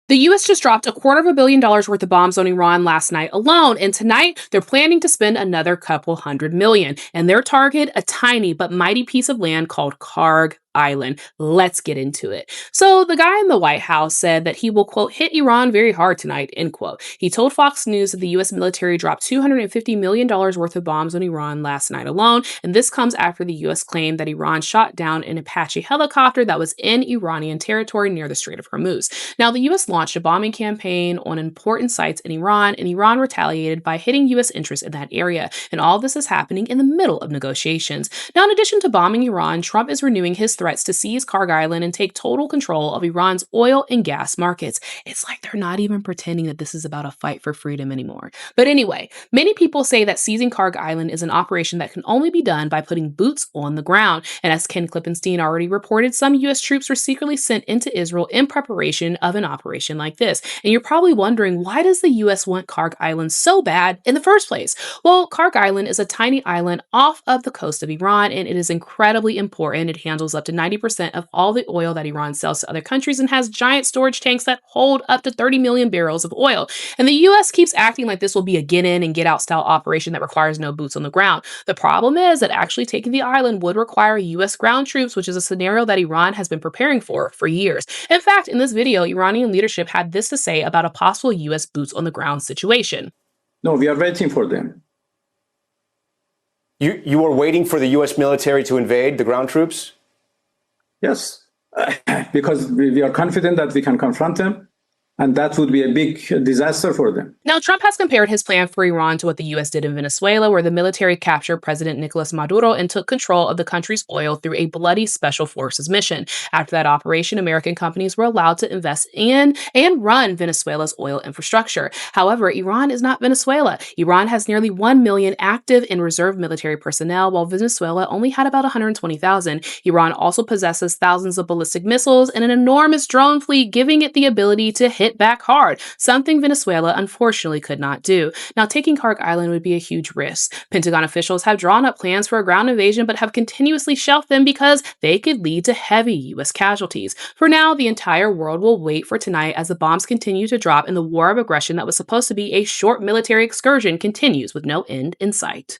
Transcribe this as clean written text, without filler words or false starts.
The US just dropped $250 million worth of bombs on Iran last night alone, and tonight they're planning to spend another couple hundred million. And their target, a tiny but mighty piece of land called Karg Island. Let's get into it. So the guy in the White House said that he will, quote, hit Iran very hard tonight, end quote. He told Fox News that the US military dropped $250 million worth of bombs on Iran last night alone, and this comes after the US claimed that Iran shot down an Apache helicopter that was in Iranian territory near the Strait of Hormuz. Now, the US launched a bombing campaign on important sites in Iran, and Iran retaliated by hitting US interests in that area. And all this is happening in the middle of negotiations. Now, in addition to bombing Iran, Trump is renewing his threats to seize Karg Island and take total control of Iran's oil and gas markets. It's like they're not even pretending that this is about a fight for freedom anymore. But anyway, many people say that seizing Karg Island is an operation that can only be done by putting boots on the ground. And as Ken Klippenstein already reported, some US troops were secretly sent into Israel in preparation of an operation like this. And you're probably wondering, why does the US want Karg Island so bad in the first place? Well, Karg Island is a tiny island off of the coast of Iran, and it is incredibly important. It handles up to 90% of all the oil that Iran sells to other countries and has giant storage tanks that hold up to 30 million barrels of oil. And the US keeps acting like this will be a get in and get out style operation that requires no boots on the ground. The problem is that actually taking the island would require US ground troops, which is a scenario that Iran has been preparing for years. In fact, in this video, Iranian leadership had this to say about a possible US boots on the ground situation. No, we are waiting for them. You were waiting for the US military to invade the ground troops? Yes, because we are confident that we can confront them, and that would be a big disaster for them. Now, Trump has compared his plan for Iran to what the U.S. did in Venezuela, where the military captured President Nicolas Maduro and took control of the country's oil through a bloody special forces mission. After that operation, American companies were allowed to invest in and run Venezuela's oil infrastructure. However, Iran is not Venezuela. Iran has nearly 1 million active and reserve military personnel, while Venezuela only had about 120,000. Iran also possesses thousands of ballistic missiles and an enormous drone fleet, giving it the ability to hit back hard, something Venezuela unfortunately could not do. Now, taking Karg Island would be a huge risk. Pentagon officials have drawn up plans for a ground invasion, but have continuously shelved them because they could lead to heavy U.S. casualties. For now, the entire world will wait for tonight as the bombs continue to drop and the war of aggression that was supposed to be a short military excursion continues with no end in sight.